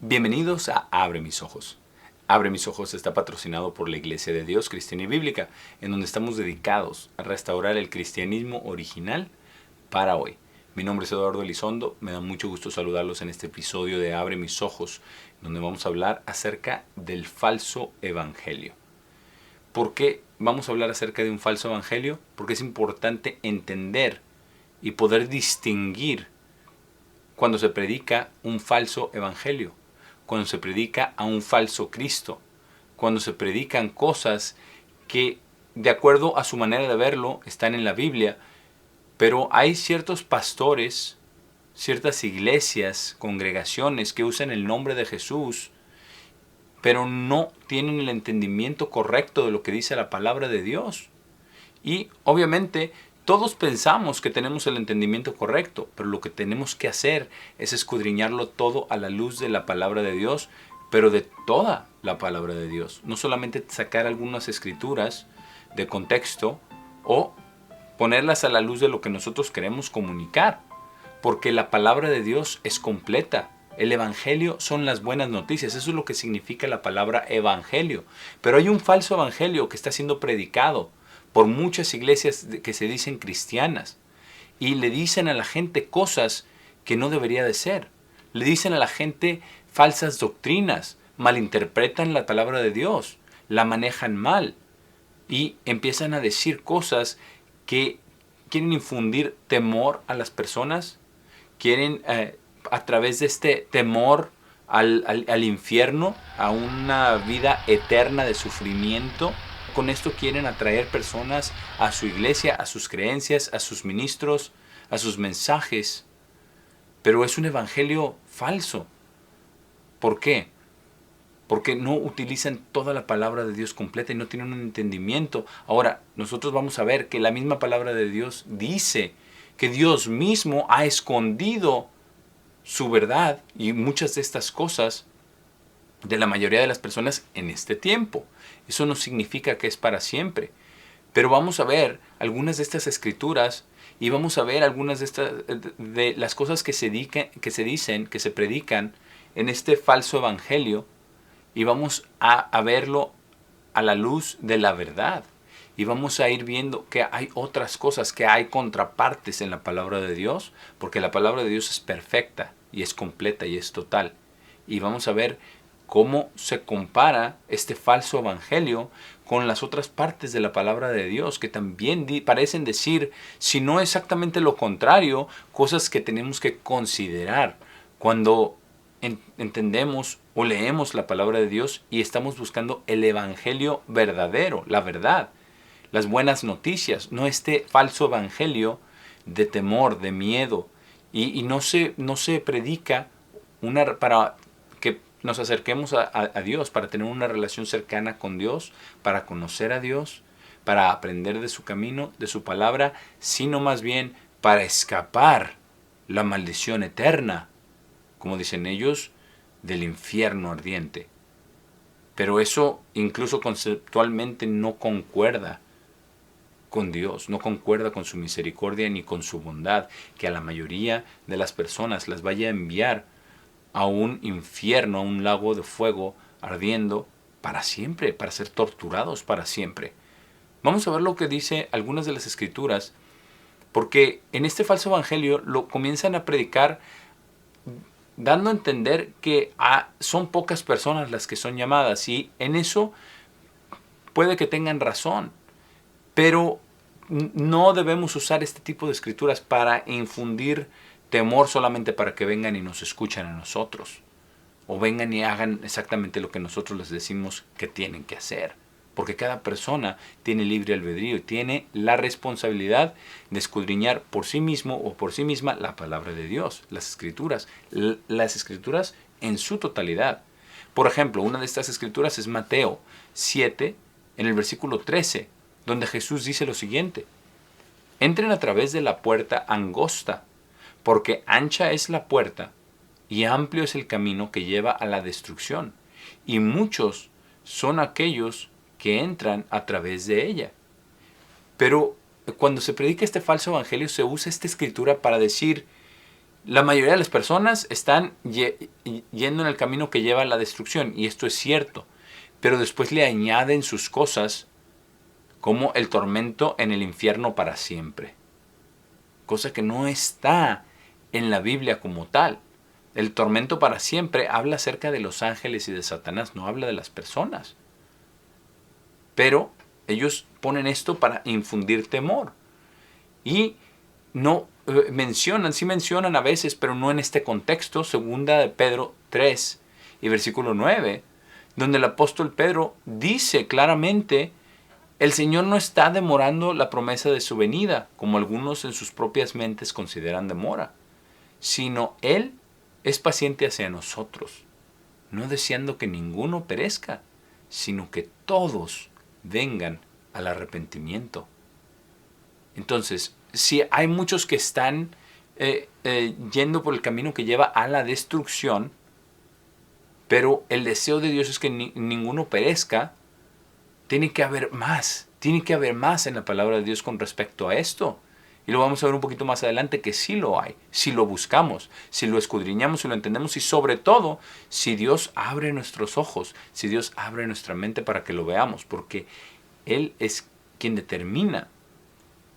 Bienvenidos a Abre mis ojos. Abre mis ojos está patrocinado por la Iglesia de Dios Cristiana y Bíblica, en donde estamos dedicados a restaurar el cristianismo original para hoy. Mi nombre es Eduardo Elizondo, me da mucho gusto saludarlos en este episodio de Abre mis ojos, donde vamos a hablar acerca del falso evangelio. ¿Por qué vamos a hablar acerca de un falso evangelio? Porque es importante entender y poder distinguir cuando se predica un falso evangelio, cuando se predica a un falso Cristo, cuando se predican cosas que, de acuerdo a su manera de verlo, están en la Biblia, pero hay ciertos pastores, ciertas iglesias, congregaciones que usan el nombre de Jesús, pero no tienen el entendimiento correcto de lo que dice la palabra de Dios. Y obviamente todos pensamos que tenemos el entendimiento correcto, pero lo que tenemos que hacer es escudriñarlo todo a la luz de la palabra de Dios, pero de toda la palabra de Dios. No solamente sacar algunas escrituras de contexto o ponerlas a la luz de lo que nosotros queremos comunicar, porque la palabra de Dios es completa. El evangelio son las buenas noticias, eso es lo que significa la palabra evangelio. Pero hay un falso evangelio que está siendo predicado por muchas iglesias que se dicen cristianas y le dicen a la gente cosas que no debería de ser. Le dicen a la gente falsas doctrinas, malinterpretan la palabra de Dios, la manejan mal y empiezan a decir cosas que quieren infundir temor a las personas, quieren a través de este temor al infierno, a una vida eterna de sufrimiento. Con esto quieren atraer personas a su iglesia, a sus creencias, a sus ministros, a sus mensajes. Pero es un evangelio falso. ¿Por qué? Porque no utilizan toda la palabra de Dios completa y no tienen un entendimiento. Ahora, nosotros vamos a ver que la misma palabra de Dios dice que Dios mismo ha escondido su verdad y muchas de estas cosas de la mayoría de las personas en este tiempo. Eso no significa que es para siempre. Pero vamos a ver algunas de estas escrituras y vamos a ver algunas de las cosas que se dicen, que se predican en este falso evangelio, y vamos a verlo a la luz de la verdad. Y vamos a ir viendo que hay otras cosas, que hay contrapartes en la palabra de Dios, porque la palabra de Dios es perfecta y es completa y es total. Y vamos a ver cómo se compara este falso evangelio con las otras partes de la palabra de Dios, que también parecen decir, si no exactamente lo contrario, cosas que tenemos que considerar cuando entendemos o leemos la palabra de Dios y estamos buscando el evangelio verdadero, la verdad, las buenas noticias, no este falso evangelio de temor, de miedo, y no se predica para que nos acerquemos a Dios, para tener una relación cercana con Dios, para conocer a Dios, para aprender de su camino, de su palabra, sino más bien para escapar la maldición eterna, como dicen ellos, del infierno ardiente. Pero eso incluso conceptualmente no concuerda con Dios, no concuerda con su misericordia ni con su bondad, que a la mayoría de las personas las vaya a enviar a un infierno, a un lago de fuego ardiendo para siempre, para ser torturados para siempre. Vamos a ver lo que dice algunas de las escrituras, porque en este falso evangelio lo comienzan a predicar dando a entender que son pocas personas las que son llamadas, y en eso puede que tengan razón, pero no debemos usar este tipo de escrituras para infundir temor solamente para que vengan y nos escuchen a nosotros, o vengan y hagan exactamente lo que nosotros les decimos que tienen que hacer. Porque cada persona tiene libre albedrío y tiene la responsabilidad de escudriñar por sí mismo o por sí misma la palabra de Dios, las escrituras en su totalidad. Por ejemplo, una de estas escrituras es Mateo 7, en el versículo 13, donde Jesús dice lo siguiente: entren a través de la puerta angosta, porque ancha es la puerta y amplio es el camino que lleva a la destrucción, y muchos son aquellos que entran a través de ella. Pero cuando se predica este falso evangelio, se usa esta escritura para decir La mayoría de las personas están yendo en el camino que lleva a la destrucción, y esto es cierto, pero después le añaden sus cosas como el tormento en el infierno para siempre, cosa que no está en la Biblia como tal. El tormento para siempre habla acerca de los ángeles y de Satanás, no habla de las personas. Pero ellos ponen esto para infundir temor. Y no sí mencionan a veces, pero no en este contexto, segunda de Pedro 3 y versículo 9, donde el apóstol Pedro dice claramente: el Señor no está demorando la promesa de su venida, como algunos en sus propias mentes consideran demora, sino Él es paciente hacia nosotros, no deseando que ninguno perezca, sino que todos vengan al arrepentimiento. Entonces, si hay muchos que están yendo por el camino que lleva a la destrucción, pero el deseo de Dios es que ninguno perezca, tiene que haber más en la palabra de Dios con respecto a esto. Y lo vamos a ver un poquito más adelante, que sí lo hay, si lo buscamos, si lo escudriñamos, si lo entendemos, y sobre todo, si Dios abre nuestros ojos, si Dios abre nuestra mente para que lo veamos, porque Él es quien determina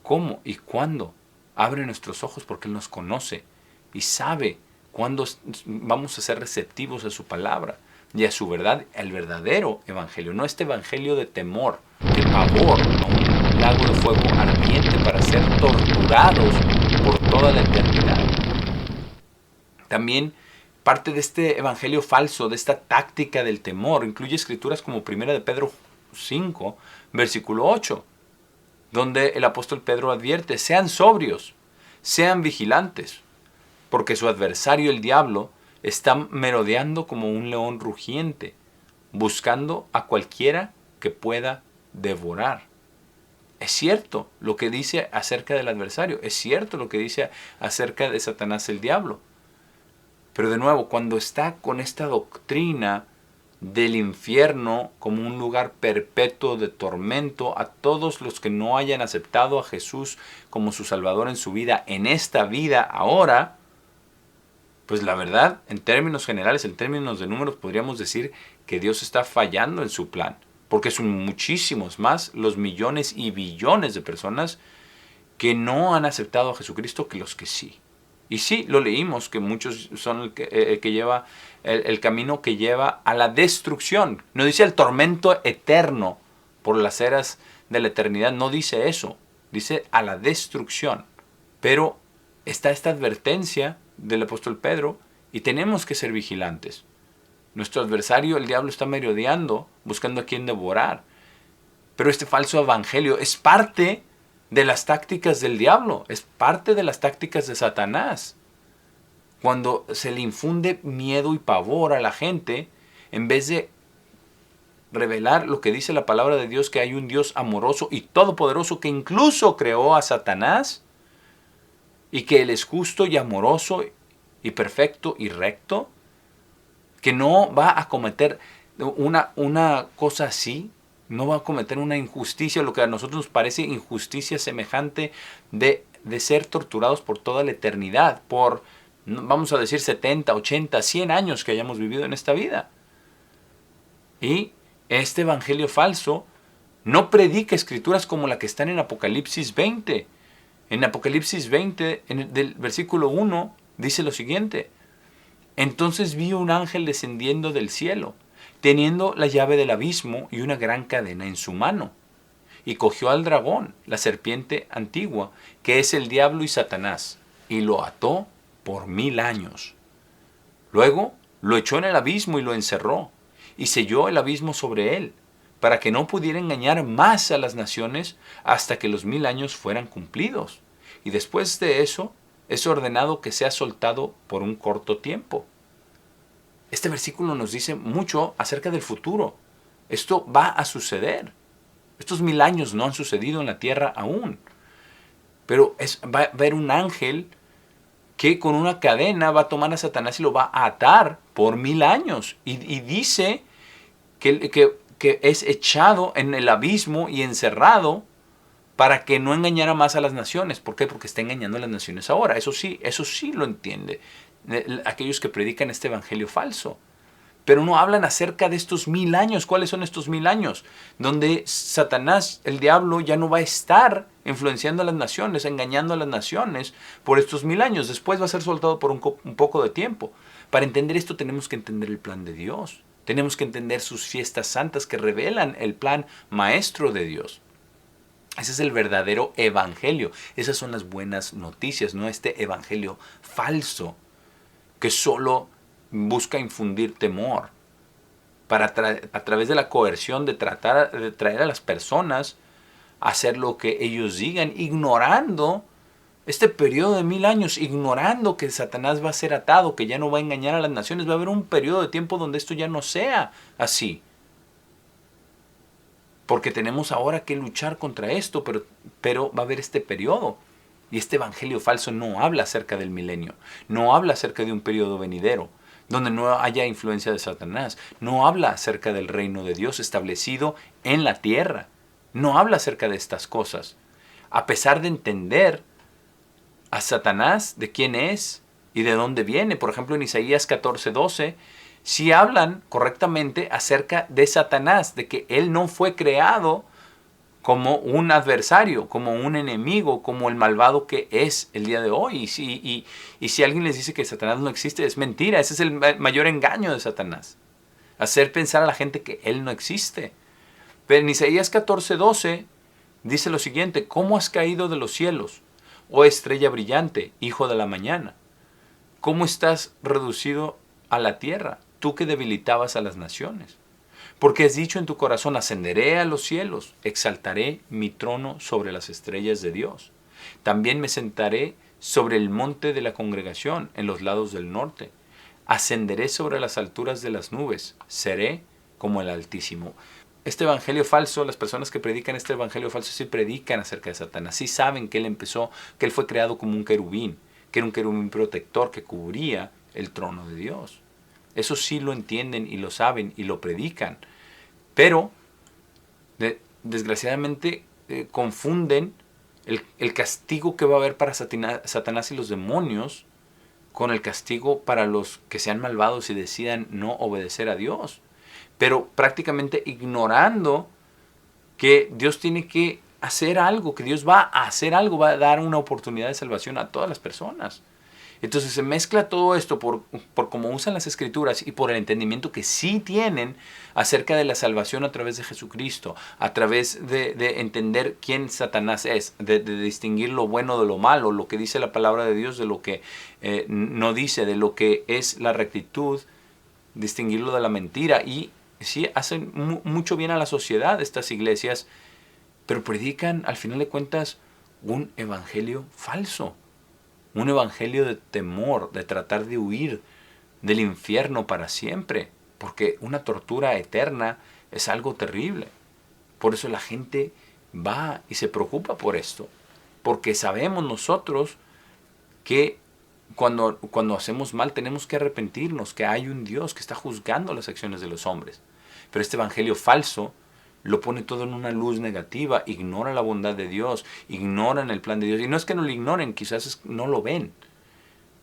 cómo y cuándo abre nuestros ojos, porque Él nos conoce y sabe cuándo vamos a ser receptivos a su palabra y a su verdad, el verdadero evangelio, no este evangelio de temor, de pavor, a un lago de fuego ardiente para ser torturados por toda la eternidad. También parte de este evangelio falso, de esta táctica del temor, incluye escrituras como 1 de Pedro 5, versículo 8, donde el apóstol Pedro advierte: sean sobrios, sean vigilantes, porque su adversario el diablo está merodeando como un león rugiente, buscando a cualquiera que pueda devorar. Es cierto lo que dice acerca del adversario, es cierto lo que dice acerca de Satanás el diablo. Pero de nuevo, cuando está con esta doctrina del infierno como un lugar perpetuo de tormento a todos los que no hayan aceptado a Jesús como su Salvador en su vida, en esta vida ahora, pues la verdad, en términos generales, en términos de números, podríamos decir que Dios está fallando en su plan, porque son muchísimos más los millones y billones de personas que no han aceptado a Jesucristo que los que sí. Y sí, lo leímos, que muchos son el camino que lleva a la destrucción. No dice el tormento eterno por las eras de la eternidad, no dice eso, dice a la destrucción. Pero está esta advertencia del apóstol Pedro y tenemos que ser vigilantes. Nuestro adversario, el diablo, está merodeando, buscando a quien devorar. Pero este falso evangelio es parte de las tácticas del diablo, es parte de las tácticas de Satanás. Cuando se le infunde miedo y pavor a la gente, en vez de revelar lo que dice la palabra de Dios, que hay un Dios amoroso y todopoderoso que incluso creó a Satanás, y que Él es justo y amoroso y perfecto y recto, que no va a cometer una cosa así, no va a cometer una injusticia, lo que a nosotros nos parece injusticia semejante de ser torturados por toda la eternidad, por, vamos a decir, 70, 80, 100 años que hayamos vivido en esta vida. Y este evangelio falso no predica escrituras como la que están en Apocalipsis 20. En Apocalipsis 20, del versículo 1, dice lo siguiente: entonces vi un ángel descendiendo del cielo, teniendo la llave del abismo y una gran cadena en su mano. Y cogió al dragón, la serpiente antigua, que es el diablo y Satanás, y lo ató por 1000 años. Luego lo echó en el abismo y lo encerró, y selló el abismo sobre él, para que no pudiera engañar más a las naciones hasta que los 1000 años fueran cumplidos. Y después de eso, es ordenado que sea soltado por un corto tiempo. Este versículo nos dice mucho acerca del futuro. Esto va a suceder. Estos 1000 años no han sucedido en la tierra aún. Pero va a haber un ángel que con una cadena va a tomar a Satanás y lo va a atar por 1000 años. Y dice que es echado en el abismo y encerrado para que no engañara más a las naciones. ¿Por qué? Porque está engañando a las naciones ahora. Eso sí lo entiende aquellos que predican este evangelio falso. Pero no hablan acerca de estos 1000 años. ¿Cuáles son estos 1000 años? Donde Satanás, el diablo, ya no va a estar influenciando a las naciones, engañando a las naciones por estos 1000 años. Después va a ser soltado por un poco de tiempo. Para entender esto tenemos que entender el plan de Dios. Tenemos que entender sus fiestas santas que revelan el plan maestro de Dios. Ese es el verdadero evangelio. Esas son las buenas noticias, no este evangelio falso que solo busca infundir temor para a través de la coerción de tratar de traer a las personas a hacer lo que ellos digan, ignorando este periodo de 1000 años, ignorando que Satanás va a ser atado, que ya no va a engañar a las naciones. Va a haber un periodo de tiempo donde esto ya no sea así. Porque tenemos ahora que luchar contra esto, pero va a haber este periodo. Y este evangelio falso no habla acerca del milenio, no habla acerca de un periodo venidero, donde no haya influencia de Satanás, no habla acerca del reino de Dios establecido en la tierra, no habla acerca de estas cosas. A pesar de entender a Satanás, de quién es y de dónde viene, por ejemplo en Isaías 14:12, si hablan correctamente acerca de Satanás, de que él no fue creado como un adversario, como un enemigo, como el malvado que es el día de hoy. Y si alguien les dice que Satanás no existe, es mentira. Ese es el mayor engaño de Satanás. Hacer pensar a la gente que él no existe. Pero en Isaías 14:12 dice lo siguiente: ¿cómo has caído de los cielos, oh estrella brillante, hijo de la mañana? ¿Cómo estás reducido a la tierra, tú que debilitabas a las naciones? Porque has dicho en tu corazón: ascenderé a los cielos, exaltaré mi trono sobre las estrellas de Dios. También me sentaré sobre el monte de la congregación en los lados del norte. Ascenderé sobre las alturas de las nubes, seré como el Altísimo. Este evangelio falso, las personas que predican este evangelio falso sí predican acerca de Satanás, sí saben que él fue creado como un querubín, que era un querubín protector que cubría el trono de Dios. Eso sí lo entienden y lo saben y lo predican. Pero, desgraciadamente, confunden el castigo que va a haber para Satanás y los demonios con el castigo para los que sean malvados y decidan no obedecer a Dios. Pero prácticamente ignorando que Dios tiene que hacer algo, que Dios va a hacer algo, va a dar una oportunidad de salvación a todas las personas. Entonces se mezcla todo esto por cómo usan las escrituras y por el entendimiento que sí tienen acerca de la salvación a través de Jesucristo, a través de entender quién Satanás es, de distinguir lo bueno de lo malo, lo que dice la palabra de Dios de lo que no dice, de lo que es la rectitud, distinguirlo de la mentira. Y sí, hacen mucho bien a la sociedad estas iglesias, pero predican al final de cuentas un evangelio falso. Un evangelio de temor, de tratar de huir del infierno para siempre. Porque una tortura eterna es algo terrible. Por eso la gente va y se preocupa por esto. Porque sabemos nosotros que cuando hacemos mal tenemos que arrepentirnos, que hay un Dios que está juzgando las acciones de los hombres. Pero este evangelio falso lo pone todo en una luz negativa, ignora la bondad de Dios, ignoran el plan de Dios. Y no es que no lo ignoren, quizás no lo ven.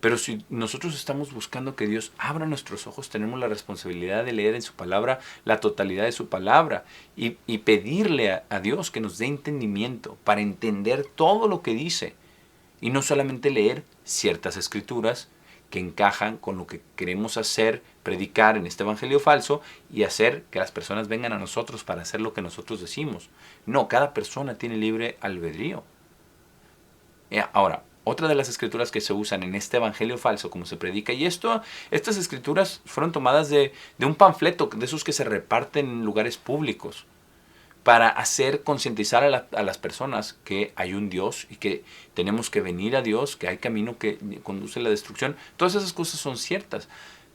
Pero si nosotros estamos buscando que Dios abra nuestros ojos, tenemos la responsabilidad de leer en su palabra la totalidad de su palabra y pedirle a Dios que nos dé entendimiento para entender todo lo que dice. Y no solamente leer ciertas escrituras que encajan con lo que queremos hacer, predicar en este evangelio falso y hacer que las personas vengan a nosotros para hacer lo que nosotros decimos. No, cada persona tiene libre albedrío. Ahora, otra de las escrituras que se usan en este evangelio falso, como se predica, y estas escrituras fueron tomadas de un panfleto, de esos que se reparten en lugares públicos, para hacer concientizar a las personas que hay un Dios y que tenemos que venir a Dios, que hay camino que conduce a la destrucción. Todas esas cosas son ciertas,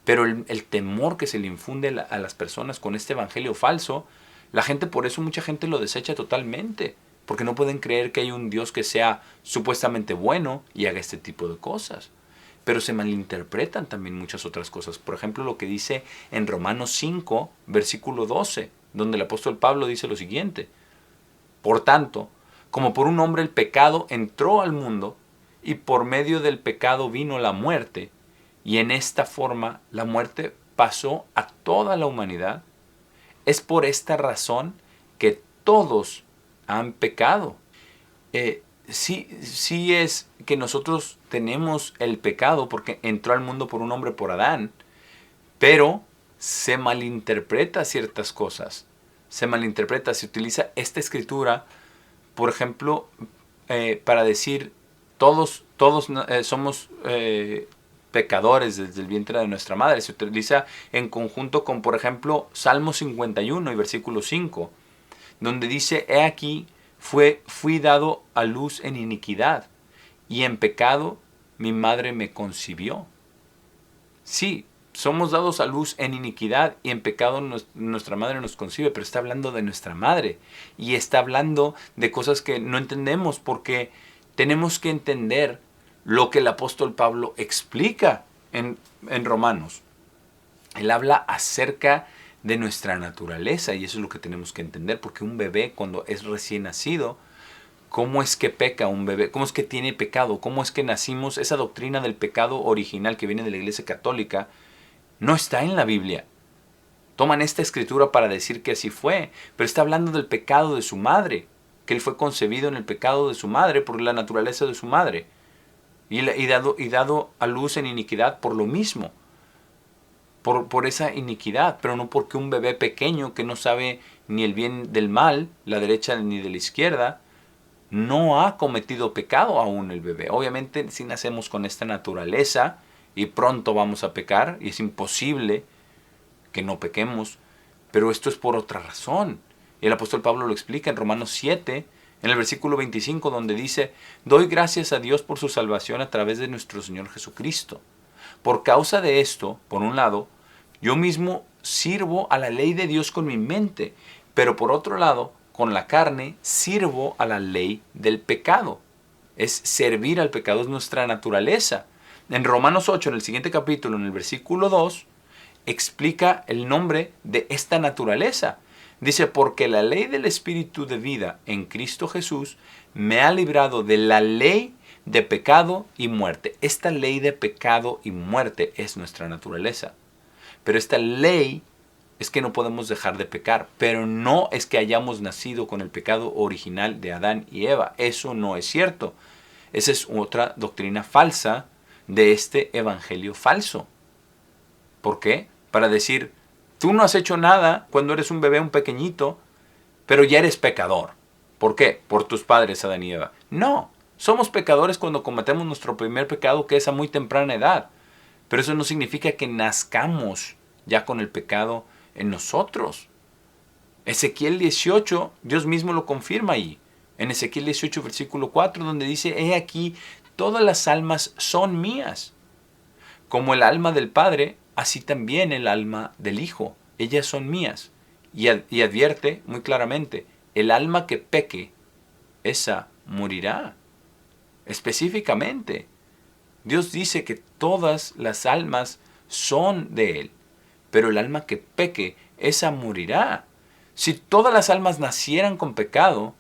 pero el temor que se le infunde a las personas con este evangelio falso, la gente, por eso mucha gente lo desecha totalmente, porque no pueden creer que hay un Dios que sea supuestamente bueno y haga este tipo de cosas. Pero se malinterpretan también muchas otras cosas. Por ejemplo, lo que dice en Romanos 5, versículo 12, donde el apóstol Pablo dice lo siguiente: por tanto, Como por un hombre el pecado entró al mundo, y por medio del pecado vino la muerte, y en esta forma la muerte pasó a toda la humanidad. Es por esta razón que todos han pecado. Sí es que nosotros tenemos el pecado porque entró al mundo por un hombre, por Adán, pero se malinterpreta ciertas cosas. Se malinterpreta, se utiliza esta escritura, por ejemplo, para decir todos somos pecadores desde el vientre de nuestra madre. Se utiliza en conjunto con, por ejemplo, Salmo 51 y versículo 5, donde dice: he aquí, fui dado a luz en iniquidad, y en pecado mi madre me concibió. Sí, somos dados a luz en iniquidad y en pecado nuestra madre nos concibe, pero está hablando de nuestra madre y está hablando de cosas que no entendemos, porque tenemos que entender lo que el apóstol Pablo explica en Romanos. Él habla acerca de nuestra naturaleza, y eso es lo que tenemos que entender, porque un bebé, cuando es recién nacido, ¿cómo es que peca un bebé? ¿Cómo es que tiene pecado? ¿Cómo es que nacimos? Esa doctrina del pecado original que viene de la Iglesia Católica no está en la Biblia. Toman esta escritura para decir que así fue, pero está hablando del pecado de su madre, que él fue concebido en el pecado de su madre por la naturaleza de su madre, y dado a luz en iniquidad por lo mismo, por esa iniquidad, pero no porque un bebé pequeño que no sabe ni el bien del mal, la derecha ni de la izquierda, no ha cometido pecado aún el bebé. Obviamente si nacemos con esta naturaleza y pronto vamos a pecar, y es imposible que no pequemos, pero esto es por otra razón. Y el apóstol Pablo lo explica en Romanos 7, en el versículo 25, donde dice: doy gracias a Dios por su salvación a través de nuestro Señor Jesucristo. Por causa de esto, por un lado, yo mismo sirvo a la ley de Dios con mi mente, pero por otro lado, con la carne sirvo a la ley del pecado. Es servir al pecado, es nuestra naturaleza. En Romanos 8, en el siguiente capítulo, en el versículo 2, explica el nombre de esta naturaleza. Dice: porque la ley del Espíritu de vida en Cristo Jesús me ha librado de la ley de pecado y muerte. Esta ley de pecado y muerte es nuestra naturaleza. Pero esta ley es que no podemos dejar de pecar, pero no es que hayamos nacido con el pecado original de Adán y Eva. Eso no es cierto. Esa es otra doctrina falsa de este evangelio falso. ¿Por qué? Para decir: tú no has hecho nada cuando eres un bebé, un pequeñito, pero ya eres pecador. ¿Por qué? Por tus padres, Adán y Eva. No, somos pecadores cuando cometemos nuestro primer pecado, que es a muy temprana edad. Pero eso no significa que nazcamos ya con el pecado en nosotros. Ezequiel 18, Dios mismo lo confirma ahí. En Ezequiel 18, versículo 4, donde dice: he aquí, todas las almas son mías. Como el alma del Padre, así también el alma del Hijo. Ellas son mías. Y advierte muy claramente: el alma que peque, esa morirá. Específicamente, Dios dice que todas las almas son de Él, pero el alma que peque, esa morirá. Si todas las almas nacieran con pecado,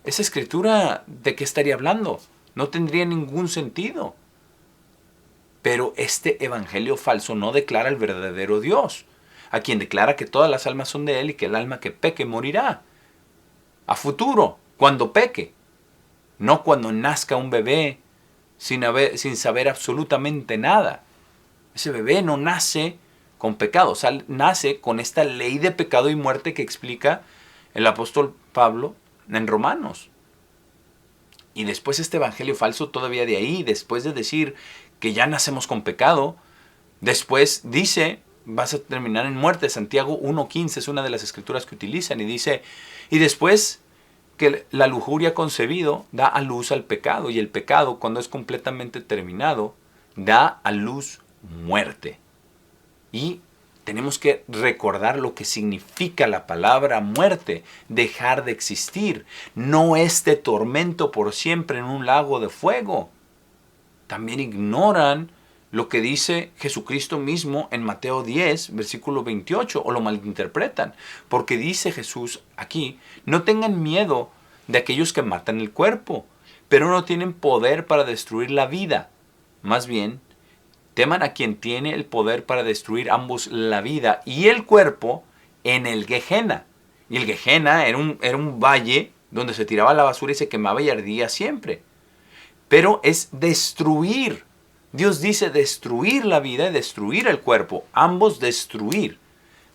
esa escritura, ¿de qué estaría hablando? No tendría ningún sentido. Pero este evangelio falso no declara el verdadero Dios, a quien declara que todas las almas son de Él y que el alma que peque morirá. A futuro, cuando peque, no cuando nazca un bebé sin saber absolutamente nada. Ese bebé no nace con pecado, o sea, nace con esta ley de pecado y muerte que explica el apóstol Pablo en Romanos. Y después este evangelio falso todavía de ahí, después de decir que ya nacemos con pecado, después dice, vas a terminar en muerte. Santiago 1.15 es una de las escrituras que utilizan, y dice: y después que la lujuria concebido da a luz al pecado, y el pecado, cuando es completamente terminado, da a luz muerte. Y tenemos que recordar lo que significa la palabra muerte: dejar de existir. No este tormento por siempre en un lago de fuego. También ignoran lo que dice Jesucristo mismo en Mateo 10, versículo 28, o lo malinterpretan. Porque dice Jesús aquí: no tengan miedo de aquellos que matan el cuerpo, pero no tienen poder para destruir la vida. Más bien, teman a quien tiene el poder para destruir ambos la vida y el cuerpo en el Gehenna. Y el Gehenna era un valle donde se tiraba la basura y se quemaba y ardía siempre. Pero es destruir. Dios dice destruir la vida y destruir el cuerpo. Ambos destruir.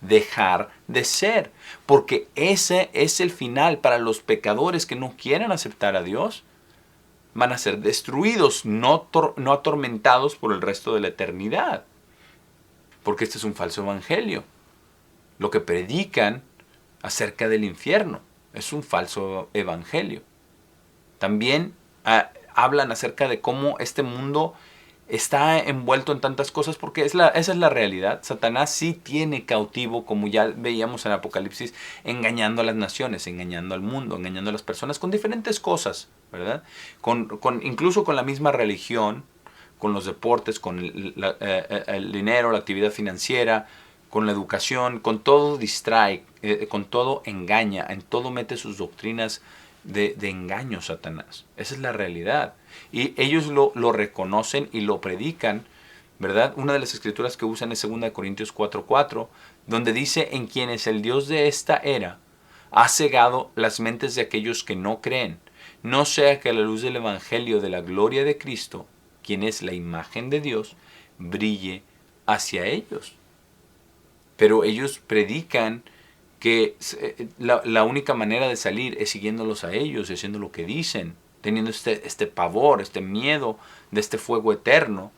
Dejar de ser. Porque ese es el final para los pecadores que no quieren aceptar a Dios. Van a ser destruidos, no atormentados por el resto de la eternidad. Porque este es un falso evangelio. Lo que predican acerca del infierno es un falso evangelio. También hablan acerca de cómo este mundo está envuelto en tantas cosas, porque esa es la realidad. Satanás sí tiene cautivo, como ya veíamos en Apocalipsis, engañando a las naciones, engañando al mundo, engañando a las personas con diferentes cosas, ¿verdad? Incluso con la misma religión, con los deportes, con el dinero, la actividad financiera, con la educación, con todo distrae, con todo engaña, en todo mete sus doctrinas de engaño, Satanás. Esa es la realidad. Y ellos lo reconocen y lo predican, ¿verdad? Una de las escrituras que usan es 2 Corintios 4:4, donde dice: en quienes el Dios de esta era ha cegado las mentes de aquellos que no creen, no sea que la luz del evangelio de la gloria de Cristo, quien es la imagen de Dios, brille hacia ellos. Pero ellos predican que la única manera de salir es siguiéndolos a ellos y haciendo lo que dicen, teniendo este pavor, este miedo de este fuego eterno,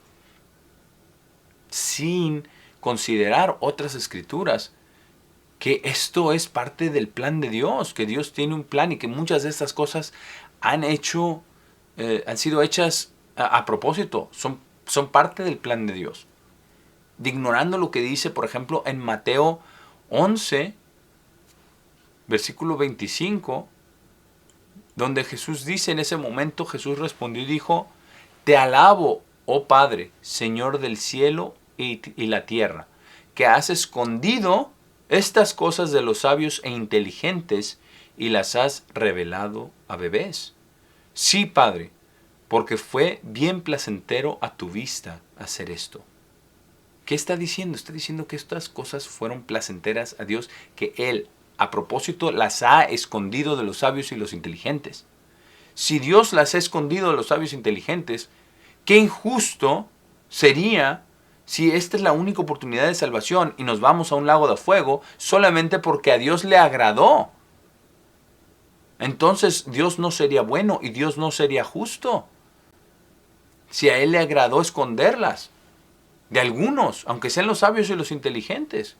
sin considerar otras escrituras, que esto es parte del plan de Dios, que Dios tiene un plan y que muchas de estas cosas han sido hechas a propósito, son parte del plan de Dios. Ignorando lo que dice, por ejemplo, en Mateo 11, versículo 25, donde Jesús dice: en ese momento Jesús respondió y dijo: te alabo, oh Padre, Señor del cielo y la tierra, que has escondido estas cosas de los sabios e inteligentes y las has revelado a bebés. Sí, Padre, porque fue bien placentero a tu vista hacer esto. ¿Qué está diciendo? Está diciendo que estas cosas fueron placenteras a Dios, que Él a propósito las ha escondido de los sabios y los inteligentes. Si Dios las ha escondido de los sabios e inteligentes, qué injusto sería si esta es la única oportunidad de salvación y nos vamos a un lago de fuego solamente porque a Dios le agradó. Entonces Dios no sería bueno y Dios no sería justo si a Él le agradó esconderlas de algunos, aunque sean los sabios y los inteligentes.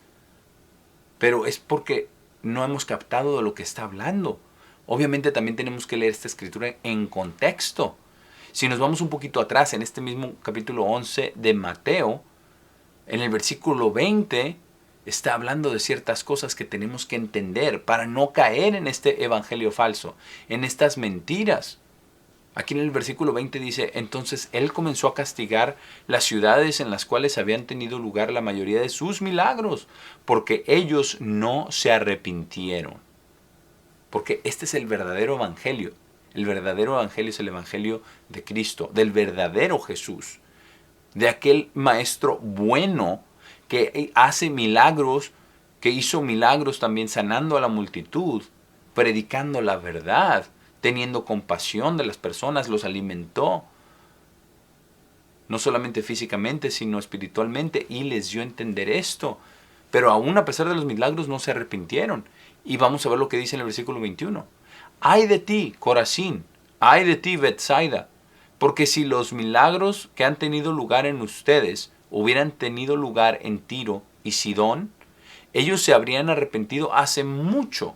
Pero es porque no hemos captado de lo que está hablando. Obviamente también tenemos que leer esta escritura en contexto. Si nos vamos un poquito atrás, en este mismo capítulo 11 de Mateo, en el versículo 20, está hablando de ciertas cosas que tenemos que entender para no caer en este evangelio falso, en estas mentiras. Aquí en el versículo 20 dice: entonces Él comenzó a castigar las ciudades en las cuales habían tenido lugar la mayoría de sus milagros, porque ellos no se arrepintieron. Porque este es el verdadero evangelio. El verdadero evangelio es el evangelio de Cristo, del verdadero Jesús, de aquel maestro bueno que hace milagros, que hizo milagros también sanando a la multitud, predicando la verdad, teniendo compasión de las personas, los alimentó, no solamente físicamente, sino espiritualmente, y les dio a entender esto. Pero aún a pesar de los milagros no se arrepintieron. Y vamos a ver lo que dice en el versículo 21. ¡Ay de ti, Corazín! ¡Ay de ti, Betsaida! Porque si los milagros que han tenido lugar en ustedes hubieran tenido lugar en Tiro y Sidón, ellos se habrían arrepentido hace mucho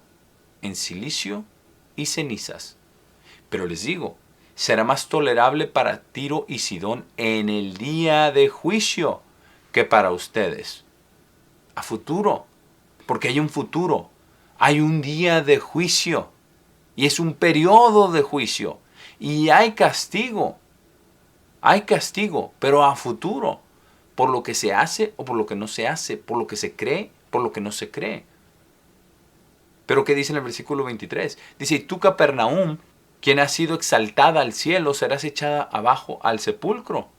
en cilicio y cenizas. Pero les digo, será más tolerable para Tiro y Sidón en el día de juicio que para ustedes. A futuro, porque hay un futuro, hay un día de juicio y es un periodo de juicio y hay castigo, pero a futuro, por lo que se hace o por lo que no se hace, por lo que se cree, por lo que no se cree. Pero ¿qué dice en el versículo 23? Dice, y tú, Capernaum, quien has sido exaltada al cielo, serás echada abajo al sepulcro.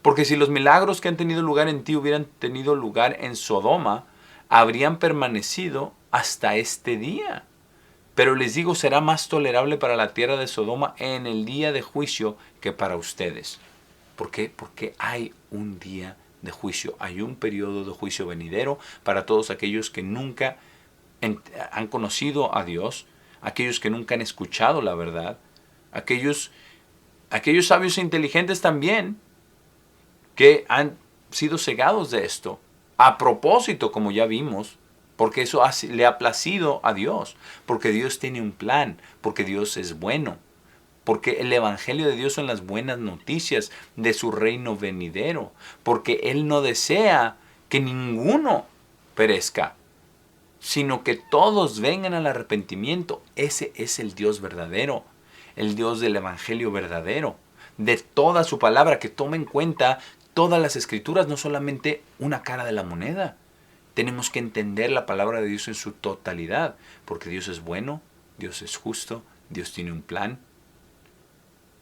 Porque si los milagros que han tenido lugar en ti hubieran tenido lugar en Sodoma, habrían permanecido hasta este día. Pero les digo, será más tolerable para la tierra de Sodoma en el día de juicio que para ustedes. ¿Por qué? Porque hay un día de juicio, hay un periodo de juicio venidero para todos aquellos que nunca han conocido a Dios, aquellos que nunca han escuchado la verdad, aquellos sabios e inteligentes también que han sido cegados de esto, a propósito, como ya vimos, porque eso le ha placido a Dios, porque Dios tiene un plan, porque Dios es bueno, porque el Evangelio de Dios son las buenas noticias de su reino venidero, porque Él no desea que ninguno perezca, sino que todos vengan al arrepentimiento. Ese es el Dios verdadero, el Dios del Evangelio verdadero, de toda su palabra, que toma en cuenta todas las escrituras, no solamente una cara de la moneda. Tenemos que entender la palabra de Dios en su totalidad, porque Dios es bueno, Dios es justo, Dios tiene un plan.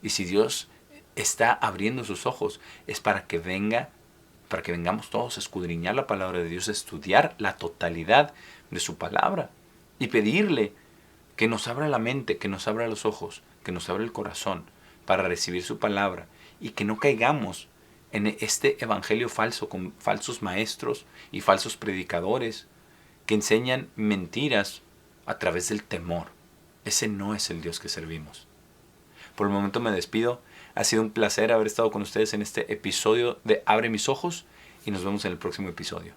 Y si Dios está abriendo sus ojos, es para que vengamos todos a escudriñar la palabra de Dios, a estudiar la totalidad de su palabra y pedirle que nos abra la mente, que nos abra los ojos, que nos abra el corazón para recibir su palabra y que no caigamos en este evangelio falso con falsos maestros y falsos predicadores que enseñan mentiras a través del temor. Ese no es el Dios que servimos. Por el momento me despido. Ha sido un placer haber estado con ustedes en este episodio de Abre mis ojos y nos vemos en el próximo episodio.